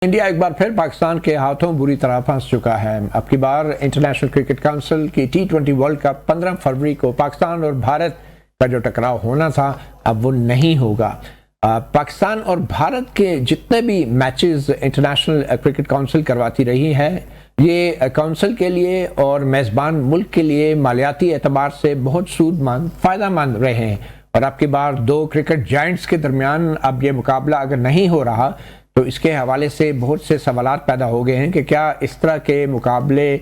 India एक बार फिर पाकिस्तान के हाथों बुरी तरह फंस चुका है। अब की बार इंटरनेशनल क्रिकेट काउंसिल की T20 वर्ल्ड कप 15 फरवरी को पाकिस्तान और भारत का जो टकराव होना था अब वो नहीं होगा। पाकिस्तान और भारत के जितने भी मैचेस इंटरनेशनल क्रिकेट काउंसिल करवाती रही है, ये काउंसिल के लिए और मेज़बान मुल्क के लिए मालियाती एतबार से बहुत सूदमंद फ़ायदेमंद रहे हैं। और अब की बार दो क्रिकेट जायंट्स के दरमियान अब ये मुकाबला अगर नहीं हो रहा तो इसके हवाले से बहुत से सवालात पैदा हो गए हैं कि क्या इस तरह के मुकाबले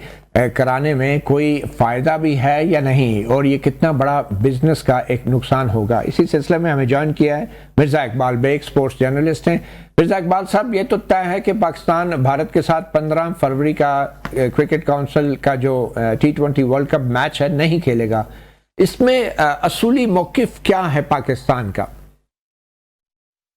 कराने में कोई फ़ायदा भी है या नहीं, और ये कितना बड़ा बिजनेस का एक नुकसान होगा। इसी सिलसिले में हमें ज्वाइन किया है मिर्ज़ा इकबाल बेग, स्पोर्ट्स जर्नलिस्ट हैं। मिर्ज़ा इकबाल साहब, ये तो तय है कि पाकिस्तान भारत के साथ 15 फरवरी का क्रिकेट काउंसिल का जो T20 वर्ल्ड कप मैच है नहीं खेलेगा। इसमें असूली मौक़िफ़ क्या है पाकिस्तान का?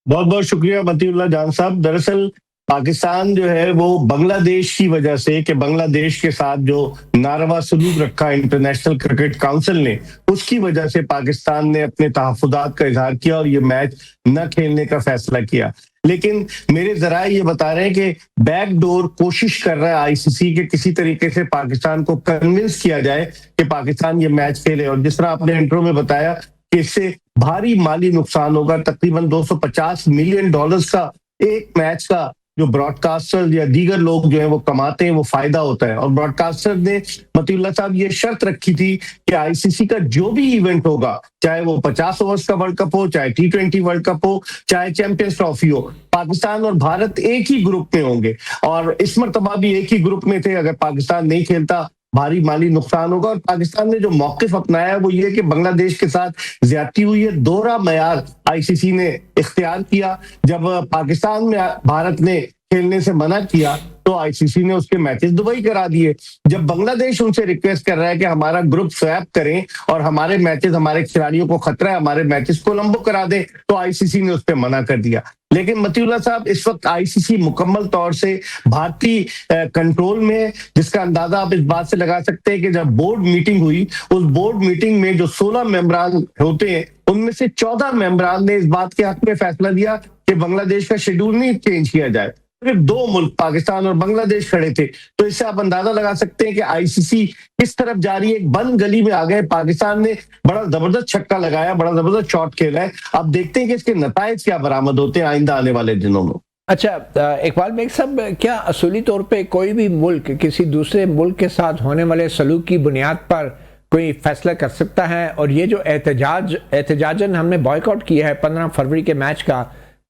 बहुत बहुत शुक्रिया मतीउल्लाह जान साहब। दरअसल पाकिस्तान जो है वो बांग्लादेश की वजह से, कि बांग्लादेश के साथ जो नारवा सलूक रखा इंटरनेशनल क्रिकेट काउंसिल ने, उसकी वजह से पाकिस्तान ने अपने तहफ़्फ़ुज़ात का इजहार किया और ये मैच न खेलने का फैसला किया। लेकिन मेरे जराए ये बता रहे हैं कि बैकडोर कोशिश कर रहा है आईसीसी के किसी तरीके से पाकिस्तान को कन्विंस किया जाए कि पाकिस्तान ये मैच खेले। और जिस तरह आपने इंट्रो में बताया कि इससे भारी माली नुकसान होगा, तकरीबन $250 मिलियन का एक मैच का जो ब्रॉडकास्टर या दीगर लोग जो है वो कमाते हैं, वो फायदा होता है। और ब्रॉडकास्टर ने मतीउल्लाह साहब ये शर्त रखी थी कि आईसीसी का जो भी इवेंट होगा, चाहे वो 50 ओवर्स का वर्ल्ड कप हो, चाहे T20 वर्ल्ड कप हो, चाहे चैंपियंस ट्रॉफी हो, पाकिस्तान और भारत एक ही ग्रुप में होंगे। और इस मरतबा भी एक ही ग्रुप में थे। अगर पाकिस्तान नहीं खेलता भारी माली नुकसान होगा। और पाकिस्तान ने जो मौक़िफ़ अपनाया है वो ये कि बांग्लादेश के साथ ज्यादती हुई है। दोहरा मयार आईसीसी ने इख्तियार किया। जब पाकिस्तान में भारत ने खेलने से मना किया तो आईसीसी ने उसके मैचेस दुबई करा दिए। जब बांग्लादेश उनसे रिक्वेस्ट कर रहा है कि हमारा ग्रुप स्वैप करें और हमारे मैचेस, हमारे खिलाड़ियों को खतरा है, हमारे मैचेस कोलंबो करा दें, तो आईसीसी ने उस पर मना कर दिया। लेकिन मतीउल्लाह साहब, इस वक्त आईसीसी मुकम्मल तौर से भारतीय कंट्रोल में है, जिसका अंदाजा आप इस बात से लगा सकते हैं कि जब बोर्ड मीटिंग हुई, उस बोर्ड मीटिंग में जो 16 मेंबरान होते हैं उनमें से 14 मेंबरान ने इस बात के हक में फैसला दिया कि बांग्लादेश का शेड्यूल नहीं चेंज किया जाए। सिर्फ दो मुल्क पाकिस्तान और बांग्लादेश खड़े थे। तो इससे आप अंदाजा लगा सकते हैं कि आईसीसी किस तरफ जा रही है। एक बंद गली में आ गए। पाकिस्तान ने बड़ा जबरदस्त छक्का लगाया, बड़ा जबरदस्त शॉट खेला है। अब देखते हैं कि इसके नतायज क्या बरामद होते हैं आइंदा आने वाले दिनों में। अच्छा इकबाल बेग साहब, क्या असूली तौर पे कोई भी मुल्क किसी दूसरे मुल्क के साथ होने वाले सलूक की बुनियाद पर कोई फैसला कर सकता है? और ये जो एहतजाजन हमने बॉयकॉट किया है 15 फरवरी के मैच का,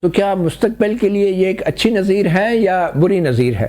तो क्या मुस्तकबिल के लिए ये एक अच्छी नज़ीर है या बुरी नज़ीर है?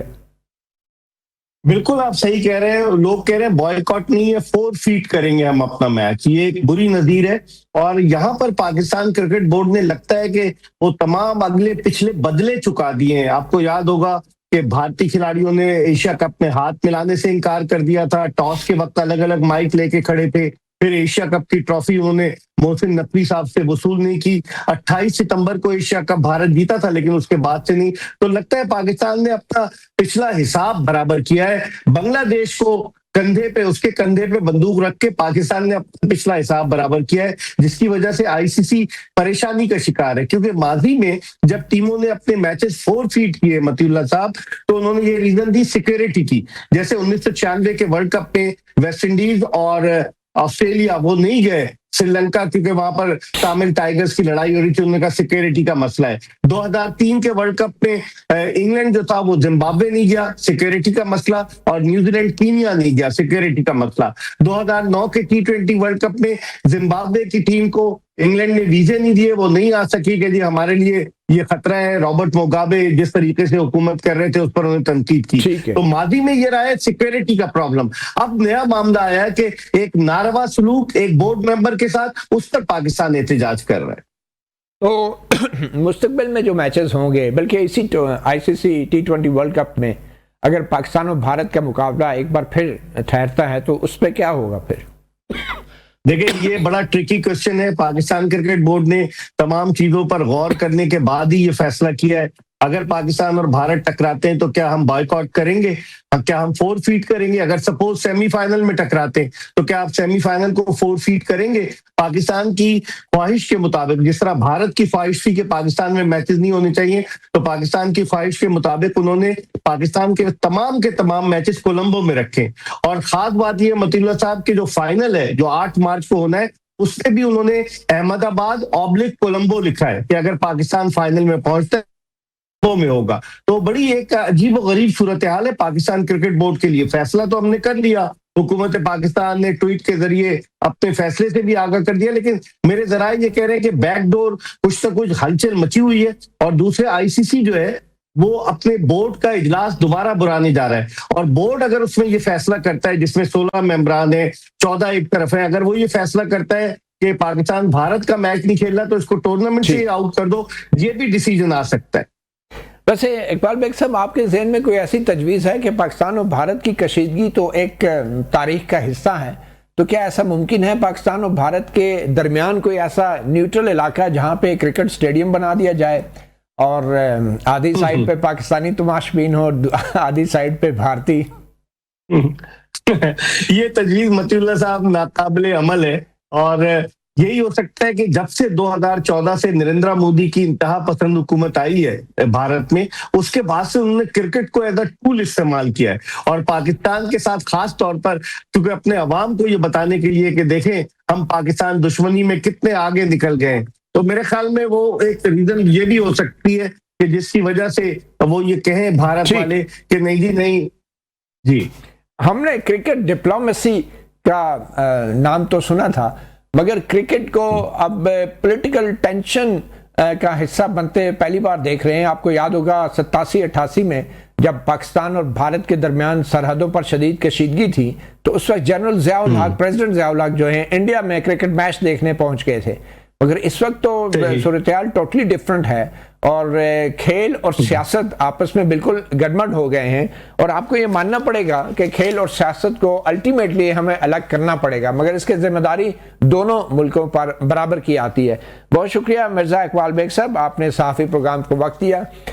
बिल्कुल आप सही कह रहे हैं। लोग कह रहे हैं बॉयकॉट नहीं है, 4 फीट करेंगे हम अपना मैच। ये एक बुरी नज़ीर है। और यहाँ पर पाकिस्तान क्रिकेट बोर्ड ने लगता है कि वो तमाम अगले पिछले बदले चुका दिए हैं। आपको याद होगा कि भारतीय खिलाड़ियों ने एशिया कप में हाथ मिलाने से इनकार कर दिया था। टॉस के वक्त अलग अलग माइक लेके खड़े थे। फिर एशिया कप की ट्रॉफी उन्होंने मोहसिन नकवी साहब से वसूल नहीं की। 28 सितंबर को एशिया कप भारत जीता था, लेकिन उसके बाद से नहीं। तो लगता है पाकिस्तान ने अपना पिछला हिसाब बराबर किया है। बांग्लादेश को उसके कंधे पे बंदूक रख के पाकिस्तान ने अपना पिछला हिसाब बराबर किया है, जिसकी वजह से आईसीसी परेशानी का शिकार है। क्योंकि माजी में जब टीमों ने अपने मैचेस 4 फीट किए मतीउल्लाह साहब, तो उन्होंने ये रीजन दी सिक्योरिटी की। जैसे 1996 के वर्ल्ड कप में वेस्ट इंडीज और ऑस्ट्रेलिया वो नहीं गए श्रीलंका, क्योंकि वहां पर तमिल टाइगर्स की लड़ाई हो रही थी। उन्होंने कहा सिक्योरिटी का मसला है। 2003 के वर्ल्ड कप में इंग्लैंड जो था वो जिम्बाब्वे नहीं गया, सिक्योरिटी का मसला। और न्यूजीलैंड कीनिया नहीं गया, सिक्योरिटी का मसला। 2009 के T20 वर्ल्ड कप में जिम्बाब्वे की टीम को इंग्लैंड ने वीजे नहीं दिए, वो नहीं आ सकी कि जी हमारे लिए ये खतरा है। रॉबर्ट मुगाबे जिस तरीके से हुकूमत कर रहे थे उस पर उन्होंने तनकीद की। तो माजी में ये रहा है सिक्योरिटी का प्रॉब्लम। अब नया मामला आया है कि एक नारवा सलूक एक बोर्ड मेंबर के साथ, उस पर पाकिस्तान एहतजाज कर रहा है। तो मुस्तकबिल में जो मैचेस होंगे, बल्कि इसी आईसीसी T20 वर्ल्ड कप में अगर पाकिस्तान और भारत का मुकाबला एक बार फिर ठहरता है तो उस पर क्या होगा फिर? देखिए, ये बड़ा ट्रिकी क्वेश्चन है। पाकिस्तान क्रिकेट बोर्ड ने तमाम चीजों पर गौर करने के बाद ही ये फैसला किया है। अगर पाकिस्तान और भारत टकराते हैं तो क्या हम बॉयकॉट करेंगे, क्या हम फोरफीट करेंगे? अगर सपोज सेमीफाइनल में टकराते हैं तो क्या आप सेमीफाइनल को फोरफीट करेंगे? पाकिस्तान की ख्वाहिश के मुताबिक, जिस तरह भारत की ख्वाहिश थी कि पाकिस्तान में मैचेस नहीं होने चाहिए, तो पाकिस्तान की ख्वाहिश के मुताबिक उन्होंने पाकिस्तान के तमाम मैचेस कोलंबो में रखे। और खास बात यह मतीउल्लाह साहब के जो फाइनल है जो 8 मार्च को होना है, उससे भी उन्होंने अहमदाबाद ऑब्लिक कोलंबो लिखा है कि अगर पाकिस्तान फाइनल में पहुंचता है में होगा। तो बड़ी एक अजीब और गरीब सूरत हाल है पाकिस्तान क्रिकेट बोर्ड के लिए। फैसला तो हमने कर लिया, हुकूमत पाकिस्तान ने ट्वीट के जरिए अपने फैसले से भी आगाह कर दिया, लेकिन मेरे जराए ये कह रहे हैं कि बैकडोर कुछ न कुछ हलचल मची हुई है। और दूसरे आईसीसी जो है वो अपने बोर्ड का इजलास दोबारा बुलाने जा रहा है, और बोर्ड अगर उसमें ये फैसला करता है, जिसमें 16 मेंबरान है, 14 एक तरफ है, अगर वो ये फैसला करता है कि पाकिस्तान भारत का मैच नहीं खेलना तो इसको टूर्नामेंट से आउट कर दो, ये भी डिसीजन आ सकता है। वैसे इकबाल बेग साहब, आपके जहन में कोई ऐसी तजवीज़ है कि पाकिस्तान और भारत की कशीदगी तो एक तारीख का हिस्सा है, तो क्या ऐसा मुमकिन है पाकिस्तान और भारत के दरमियान कोई ऐसा न्यूट्रल इलाका जहां पे क्रिकेट स्टेडियम बना दिया जाए और आधी साइड पे पाकिस्तानी तमाशबीन हो, आधी साइड पे भारतीय? ये तजवीज़ मतीउल्लाह साहब नाकाबिले अमल है, और यही हो सकता है कि जब से 2014 से नरेंद्र मोदी की इंतहा पसंद हुकूमत आई है भारत में, उसके बाद से उन्होंने क्रिकेट को एज अ टूल इस्तेमाल किया है, और पाकिस्तान के साथ खास तौर पर क्योंकि अपने अवाम को ये बताने के लिए कि देखें हम पाकिस्तान दुश्मनी में कितने आगे निकल गए हैं। तो मेरे ख्याल में वो एक रीजन ये भी हो सकती है कि जिसकी वजह से वो ये कहें भारत वाले कि नहीं जी नहीं जी। हमने क्रिकेट डिप्लोमेसी का नाम तो सुना था, मगर क्रिकेट को अब पॉलिटिकल टेंशन का हिस्सा बनते पहली बार देख रहे हैं। आपको याद होगा 87-88 में जब पाकिस्तान और भारत के दरमियान सरहदों पर शदीद कशीदगी थी, तो उस वक्त जनरल ज़िया-उल हक, प्रेसिडेंट ज़िया-उल हक जो है इंडिया में क्रिकेट मैच देखने पहुंच गए थे। मगर इस वक्त तो सूरत-ए-हाल टोटली डिफरेंट है, और खेल और सियासत आपस में बिल्कुल गड़बड़ हो गए हैं, और आपको ये मानना पड़ेगा कि खेल और सियासत को अल्टीमेटली हमें अलग करना पड़ेगा, मगर इसकी जिम्मेदारी दोनों मुल्कों पर बराबर की आती है। बहुत शुक्रिया मिर्ज़ा इकबाल बेग साहब, आपने सहाफ़ी प्रोग्राम को वक्त दिया।